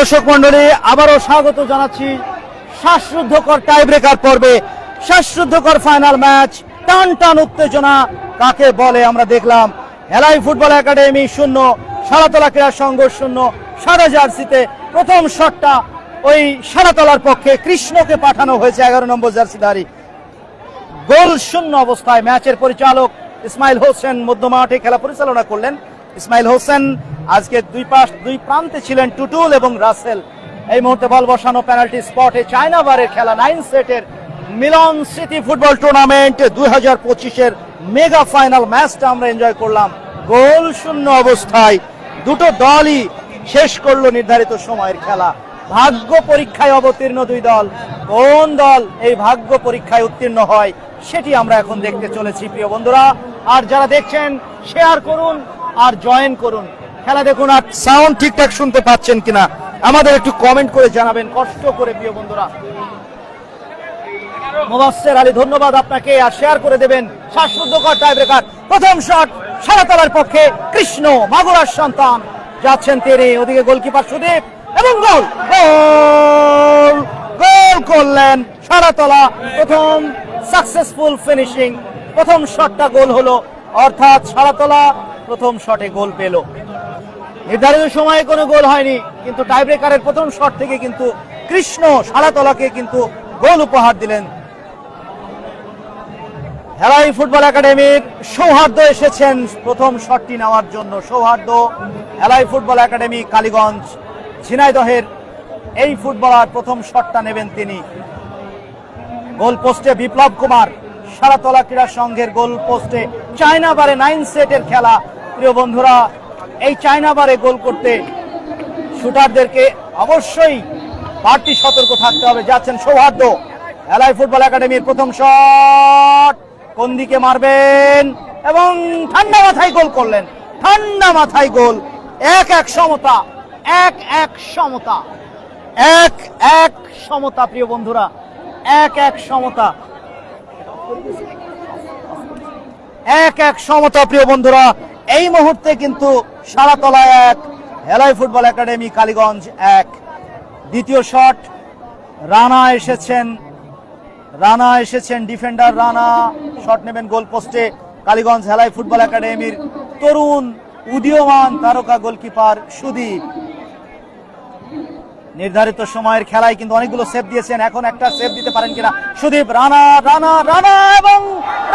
দর্শক মন্ডলী, আবারও স্বাগত জানাচ্ছি শ্বাসরুদ্ধকর টাই ব্রেকার পর্বে। শ্বাসরুদ্ধকর ফাইনাল ম্যাচ, টান টান উত্তেজনা কাকে বলে আমরা দেখলাম। হেলাই ফুটবল একাডেমি 0, সারাতলা ক্রীড়া সংঘ 0। সাদা জার্সিতে প্রথম শটটা ওই সারাতলার পক্ষে কৃষ্ণকে পাঠানো হয়েছে, 11 নম্বর জার্সিধারী। গোল শূন্য অবস্থায় ম্যাচের পরিচালক ইসমাইল হোসেন মধ্যমাঠে খেলা পরিচালনা করলেন। ইসমাইল হোসেন আজকে দুই প্রান্তে ছিলেন টুটুল এবং রাসেল। এই মুহূর্তে বল বসানো পেনাল্টি স্পটে। চায়নাবারের খেলা 9 সেটের মিলন স্মৃতি ফুটবল টুর্নামেন্ট 2025-এর মেগা ফাইনাল ম্যাচটা আমরা এনজয় করলাম। গোল শূন্য অবস্থায় দুটো দলই শেষ করলো নির্ধারিত সময়ের খেলা। ভাগ্য পরীক্ষায় অবতীর্ণ দুই দল। কোন দল এই ভাগ্য পরীক্ষায় উত্তীর্ণ হয় সেটি আমরা এখন দেখতে চলেছি প্রিয় বন্ধুরা। আর যারা দেখছেন শেয়ার করুন আর জয়েন করুন। খেলা দেখুন। আর সাউন্ড ঠিকঠাক শুনতে পাচ্ছেন কিনা আমাদের একটু কমেন্ট করে জানাবেন, কষ্ট করে প্রিয় বন্ধুরা। মোবাশ্বের আলী, ধন্যবাদ আপনাকে। আর শেয়ার করে দেবেন। শ্বাসরুদ্ধকর টাই ব্রেকার, প্রথম শট সারাতলার পক্ষে কৃষ্ণ, মাগুরার সন্তান যাচ্ছেন তিনি। ওদিকে গোলকিপার সুদীপ এবং গোল গোল গোল করলেন সারাতলা। প্রথম সাকসেসফুল ফিনিশিং, প্রথম শটটা গোল হলো, অর্থাৎ সারাতলা প্রথম শটে গোল পেল। নির্ধারিত সময়ে কোনো গোল হয়নি, কিন্তু টাই ব্রেকারের প্রথম শট থেকে কিন্তু কৃষ্ণ সারাতলাকে কিন্তু গোল উপহার দিলেন। হেলাই ফুটবল একাডেমির সৌহার্দ্য এসেছেন প্রথম শটটি নেওয়ার জন্য। সৌহার্দ্য হেলাই ফুটবল একাডেমি কালীগঞ্জ ঝিনাইদহের এই ফুটবলার প্রথম শটটা নেবেন তিনি। গোল পোস্টে বিপ্লব কুমার, সারাতলা ক্রীড়া সংঘের গোল পোস্টে। চায়নাবারে 9 সেটের খেলা প্রিয় বন্ধুরা। এই চায়নাবারে গোল করতে শুটারদেরকে অবশ্যই বাড়তি সতর্ক থাকতে হবে। যাচ্ছেন সৌহার্দ্য, হেলাই ফুটবল একাডেমির প্রথম শট। কোন দিকে মারবেন এবং ঠান্ডা মাথায় গোল করলেন। ঠান্ডা মাথায় গোল। 1-1 সমতা, 1-1 সমতা, 1-1 সমতা প্রিয় বন্ধুরা। 1-1 সমতা, 1-1 সমতা প্রিয় বন্ধুরা। এই মুহূর্তে কিন্তু সারাতলা 1, হেলাই ফুটবল একাডেমি কালীগঞ্জ 1। দ্বিতীয় শট, রানা এসেছেন ডিফেন্ডার রানা। শট নেবেন গোল পোস্টে। কালীগঞ্জ হেলাই ফুটবল একাডেমির তরুণ উদীয়মান তারকা গোলকিপার সুদীপ। নির্ধারিত সময়ের খেলায় কিন্তু অনেকগুলো সেভ দিয়েছেন, এখন একটা সেভ দিতে পারেন কিনা সুদীপ। রানা রানা রানা এবং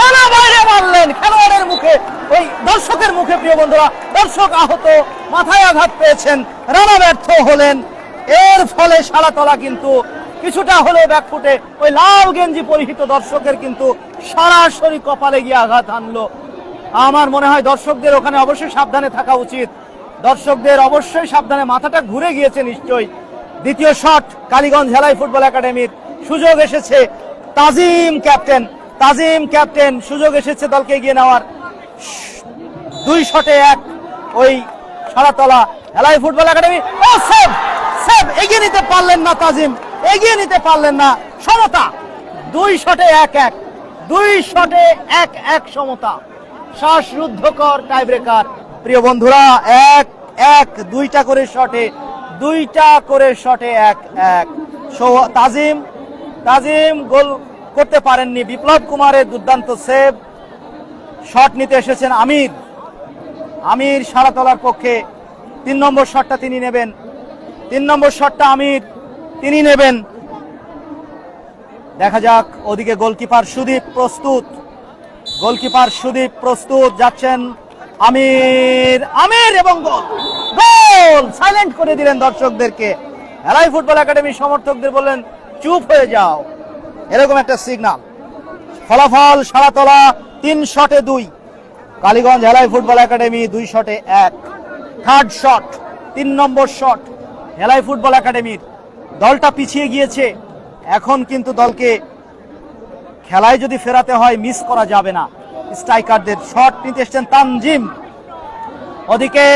রানা বাইরে মারলেন খেলোয়াড়ের মুখে, ওই দর্শকের মুখে প্রিয় বন্ধুরা। দর্শক আহত, মাথায় আঘাত পেয়েছেন, রানা ব্যর্থ হলেন। এর ফলে সারাতলা কিন্তু কিছুটা হলেও ব্যাকফুটে। ওই লাল গেঞ্জি পরিহিত দর্শকের কিন্তু সরাসরি কপালে গিয়ে আঘাত আনলো। আমার মনে হয় দর্শকদের ওখানে অবশ্যই সাবধানে থাকা উচিত। দর্শকদের অবশ্যই সাবধানে, মাথাটা ঘুরে গিয়েছে নিশ্চয়ই। দ্বিতীয় শট কালীগঞ্জ হেলাই ফুটবল একাডেমির। সুযোগ এসেছে, তাজিম ক্যাপ্টেন সুযোগ এসেছে দলকে এগিয়ে নেওয়ার। 2 শটে 1 ওই সারাতলা হেলাই ফুটবল একাডেমি। সেভ এগিয়ে নিতে পারলেন না তাজিম, এগিয়ে নিতে পারলেন না। সমতা, 2 শটে 1-1, 2 শটে 1-1 সমতা। শ্বাসরুদ্ধকর টাই ব্রেকার প্রিয় বন্ধুরা। 1-1, 2টা করে শটে 1-1। তাজিম গোল করতে পারেননি। বিপ্লব কুমারের দুর্দান্ত সেভ। শট নিতে এসেছেন আমির সারাতলার পক্ষে। 3 নম্বর শটটা তিনি নেবেন। 3 নম্বর শটটা আমির তিনি নেবেন। দেখা যাক। ওদিকে গোলকিপার সুদীপ প্রস্তুত। যাচ্ছেন আমির এবং গোল সাইলেন্ট করে দিলেন দর্শকদেরকে। হেলাই ফুটবল একাডেমির সমর্থকদের বললেন চুপ হয়ে যাও, এরকম একটা সিগন্যাল। ফলাফল সারাতলা 3 শটে 2, কালীগঞ্জ হেলাই ফুটবল একাডেমি 2 শটে 1। থার্ড শট, 3 নম্বর শট হেলাই ফুটবল একাডেমির। দলটা পিছিয়ে গিয়েছে, এখন কিন্তু দলকে খেলায় যদি ফেরাতে হয় মিস করা যাবে না। স্ট্রাইকারদের শট নিতে এসছেন তানজিম। ওদিকে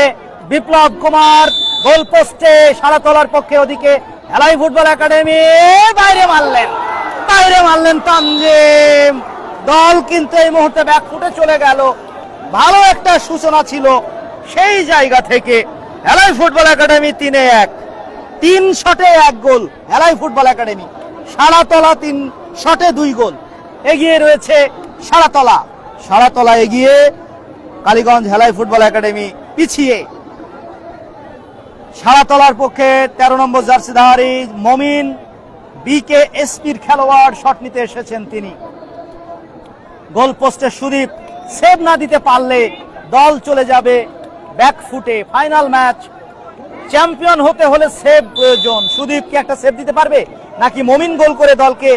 বিপ্লব কুমার গোল পোস্টে সারাতলার পক্ষে। ওদিকে হেলাই ফুটবল একাডেমি বাইরে মারলেন তানজিম। দল কিন্তু এই মুহূর্তে ব্যাকফুটে চলে গেল। ভালো একটা সূচনা ছিল সেই জায়গা থেকে। হেলাই ফুটবল একাডেমি 3-1, 3 শটে 1 গোল হেলাই ফুটবল একাডেমি। সারাতলা 3 শটে 2 গোল। এগিয়ে রয়েছে সারাতলা এগিয়ে, কালীগঞ্জ হেলাই ফুটবল একাডেমি পিছিয়ে। সারাতলার পক্ষে 13 নম্বর জার্সিধারী মমিন BKSPর খেলোয়াড় শট নিতে এসেছেন তিনি। গোল পোস্টে সুদীপ সেভ না দিতে পারলে দল চলে যাবে ব্যাকফুটে। ফাইনাল ম্যাচ, চ্যাম্পিয়ন হতে হলে সেভ প্রয়োজন। সুদীপ কি একটা সেভ দিতে পারবে, নাকি মমিন গোল করে দলকে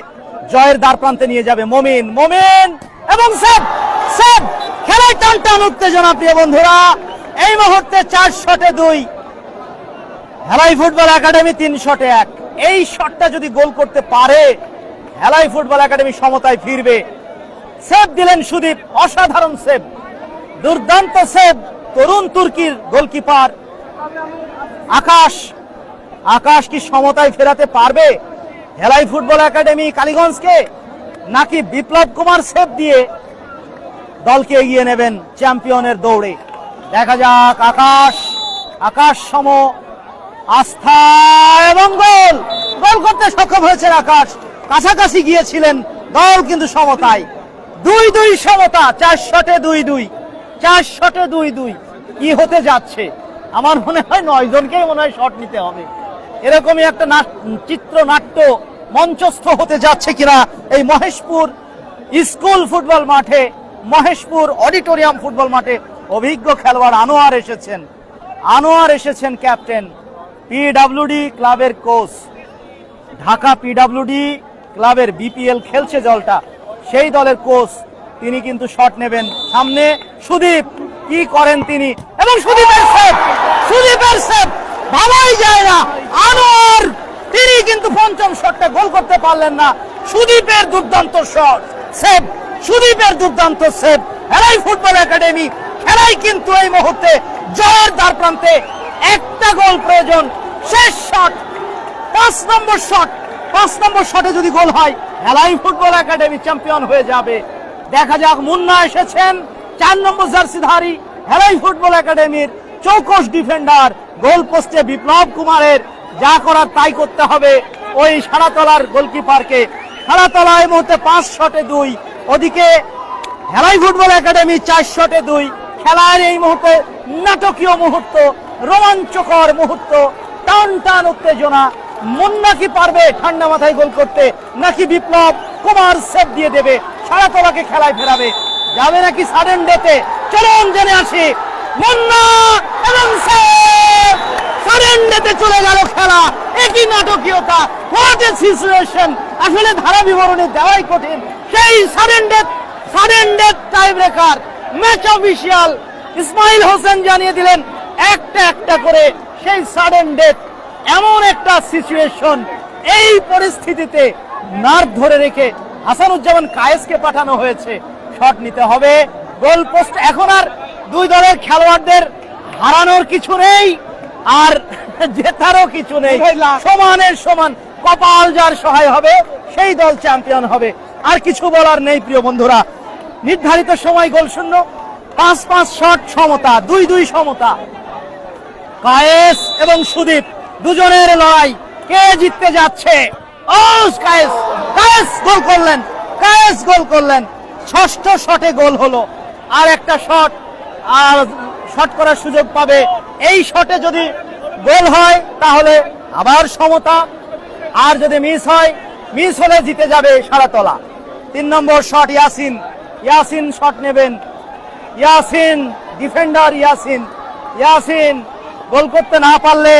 জয়ের দ্বার প্রান্তে নিয়ে যাবে? মমিন এবং সেভ খেলায় টান উত্তেজনা প্রিয় বন্ধুরা। এই মুহূর্তে 4 শটে 2 হেলাই ফুটবল একাডেমি, 3 শটে 1। এই শটটা যদি গোল করতে পারে হেলাই ফুটবল একাডেমি সমতায় ফিরবে। সেভ দিলেন সুদীপ, অসাধারণ সেভ, দুর্দান্ত সেভ তরুণ তুর্কির গোলকিপার আকাশ কি সমতায় ফেরাতে পারবে হেলাই ফুটবল একাডেমি কালীগঞ্জকে, নাকি বিপ্লব কুমার সেভ দিয়ে দলকে এগিয়ে নেবেন চ্যাম্পিয়নের দৌড়ে? দেখা যাক। আকাশ সম আস্থা এবং গোল করতে সক্ষম হয়েছে আকাশ। কাছাকাছি গিয়েছিলেন, দল কিন্তু সমতায় 2-2 সমতা। 4 শটে 2-2 কি হতে যাচ্ছে? আমার মনে হয় 9 জনকেই মনে হয় শট নিতে হবে। এরকমই একটা চিত্রনাট্য মঞ্চস্থ হতে যাচ্ছে কিনা এই মহেশপুর স্কুল ফুটবল মাঠে, মহেশপুর অডিটোরিয়াম ফুটবল মাঠে। অভিজ্ঞ খেলোয়াড় আনোয়ার এসেছেন ক্যাপ্টেন, PWD ক্লাবের কোচ, ঢাকা PWD ক্লাবের BPL খেলছে দলটা, সেই দলের কোচ। তিনি কিন্তু শট নেবেন। সামনে সুদীপ, কি করেন তিনি, এবং সুদীপের সেভ ভাবাই যায় না। আনোয়ার তিনি কিন্তু পঞ্চম শটটা গোল করতে পারলেন না। সুদীপের দুর্দান্ত সেভ হেলাই ফুটবল একাডেমি। খেলাই কিন্তু এই মুহূর্তে জয়ের দ্বার প্রান্তে। একটা গোল প্রয়োজন। শেষ শট, 5 নম্বর শটে যদি গোল হয় হেলাই ফুটবল একাডেমি চ্যাম্পিয়ন হয়ে যাবে। দেখা যাক। মুন্না এসেছেন, 4 নম্বর জার্সিধারী হেলাই ফুটবল একাডেমির চৌকস ডিফেন্ডার। গোল পোস্টে বিপ্লব কুমারের, যা করার তাই করতে হবে ওই সারাতলার গোলকিপারকে। সারাতলা এই মুহূর্তে 5 শটে 2, ওদিকে হেলাই ফুটবল একাডেমি 4 শটে 2। খেলার এই মুহূর্তে নাটকীয় মুহূর্ত, রোমাঞ্চকর মুহূর্ত, টান উত্তেজনা। মুন্না কি পারবে ঠান্ডা মাথায় গোল করতে, নাকি বিপ্লব কুমার সেভ দিয়ে দেবে, সারাতলাকে খেলায় ফেরাবে? যাবে নাকি সাডেন ডেতে? চলুন জেনে আসি। মুন্না এবং সেভ, সাডেন ডেতে চলে গেল খেলা। একই নাটকীয়তা, হোয়াট এ সিচুয়েশন। আসলে ধারা বিবরণী দেওয়াই কঠিন। সেই sudden death tie breaker. Match official Ismail Hossain জানিয়ে দিলেন একটা করে সেই সাডেন ডেথ। এমন একটা সিচুয়েশন, এই পরিস্থিতিতে নার্ভ ধরে রেখে হাসানুজ্জামান কায়েসকে পাঠানো হয়েছে। শট নিতে হবে। Goal post. এখন আর 2 দলের খেলোয়াড়দের হারানোর কিছু নেই, আর জেতারও কিছু নেই। সমানের সমান, কপাল যার সহায় হবে সেই দল চ্যাম্পিয়ন হবে। আর কিছু বলার নেই প্রিয় বন্ধুরা। নির্ধারিত সময় গোল শূন্য, 5-5 শট সমতা, 2-2 সমতা। কায়েস এবং সুদীপ দুজনের লড়াই, কে জিততে যাচ্ছে? কায়েস গোল করলেন। 6ষ্ঠ শটে গোল হলো। আর একটা শট করার সুযোগ পাবে। এই শটে যদি গোল হয় তাহলে আবার সমতা, আর যদি মিস হলে জিতে যাবে সারাতলা। 3 নম্বর শট ইয়াসিন শট নেবেন। ডিফেন্ডার ইয়াসিন গোল করতে না পারলে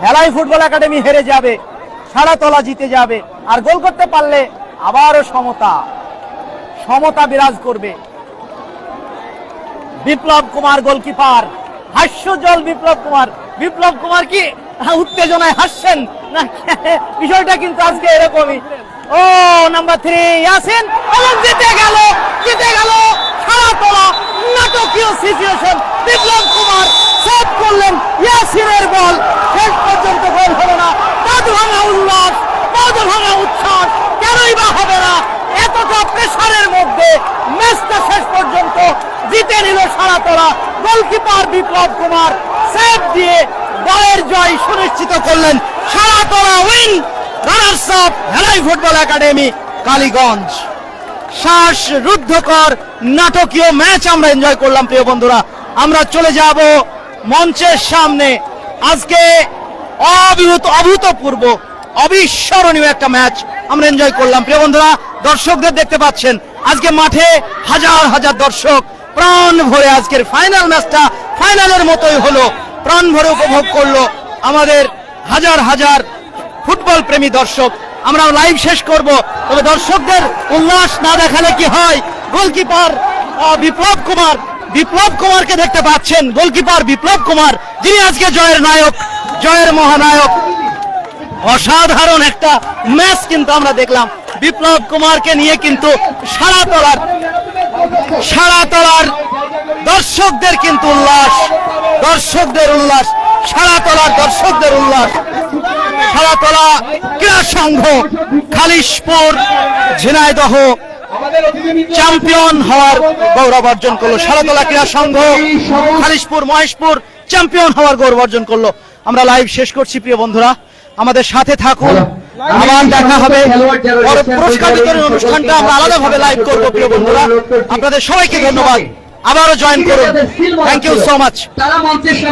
হেলাই ফুটবল একাডেমি হেরে যাবে, সারাতলা জিতে যাবে। আর গোল করতে পারলে আবারও সমতা বিরাজ করবে। বিপ্লব কুমার গোলকিপার, হাস্যজল বিপ্লব কুমার কি উত্তেজনায় হাসছেন না? বিষয়টা কিন্তু আজকে এরকমই। নাম্বার 3 ইয়াসিন, এবং জিতে গেল সারাতলা। নাটকীয় সিচুয়েশন। বিপ্লব কুমার সেভ করলেন ইয়াসিনের বল। শেষ পর্যন্ত গোল হলো না। বাঁধভাঙা উল্লাস, বাঁধভাঙা উচ্ছ্বাস, কেনই বা হবে না? এতটা প্রেসারের মধ্যে ম্যাচটা শেষ পর্যন্ত জিতে নিল সারাতলা। গোলকিপার বিপ্লব কুমার সেভ দিয়ে দলের জয় সুনিশ্চিত করলেন Saratala win, runners up Helai football academy Kaliganj. শ্বাসরুদ্ধকর নাটকীয় ম্যাচ আমরা এনজয় করলাম প্রিয় বন্ধুরা। আমরা চলে যাব মঞ্চের সামনে। আজকে অভূতপূর্ব অবিস্মরণীয় একটা ম্যাচ আমরা এনজয় করলাম প্রিয় বন্ধুরা। দর্শকদের দেখতে পাচ্ছেন আজকে মাঠে হাজার হাজার দর্শক প্রাণ ভরে আজকের ফাইনাল ম্যাচটা ফাইনালের মতোই হলো, প্রাণ ভরে উপভোগ করলো আমাদের হাজার হাজার ফুটবল প্রেমী দর্শক। আমরা লাইভ শেষ করব, তবে দর্শকদের উল্লাস না দেখালে কি হয়। গোলকিপার বিপ্লব কুমারকে দেখতে পাচ্ছেন, গোলকিপার বিপ্লব কুমার, যিনি আজকে জয়ের নায়ক, জয়ের মহানায়ক। অসাধারণ একটা ম্যাচ কিন্তু আমরা দেখলাম। বিপ্লব কুমারকে নিয়ে কিন্তু সারাতলার দর্শকদের কিন্তু উল্লাস, দর্শকদের উল্লাস, সারাতলার দর্শকদের উল্লাস। সারাতলা ক্রীড়া সংঘ খালিশপুর ঝিনাইদহ চ্যাম্পিয়ন হওয়ার গৌরব অর্জন করলো। সারাতলা ক্রীড়া সংঘ খালিশপুর মহেশপুর চ্যাম্পিয়ন হওয়ার গৌরব অর্জন করলো। আমরা লাইভ শেষ করছি প্রিয় বন্ধুরা, আমাদের সাথে থাকুন, আবার দেখা হবে। পুরস্কার বিতরণ অনুষ্ঠানটা আমরা আলাদাভাবে লাইভ করবো প্রিয় বন্ধুরা। আপনাদের সবাইকে ধন্যবাদ, আবারও জয়েন করুন। Thank you so much.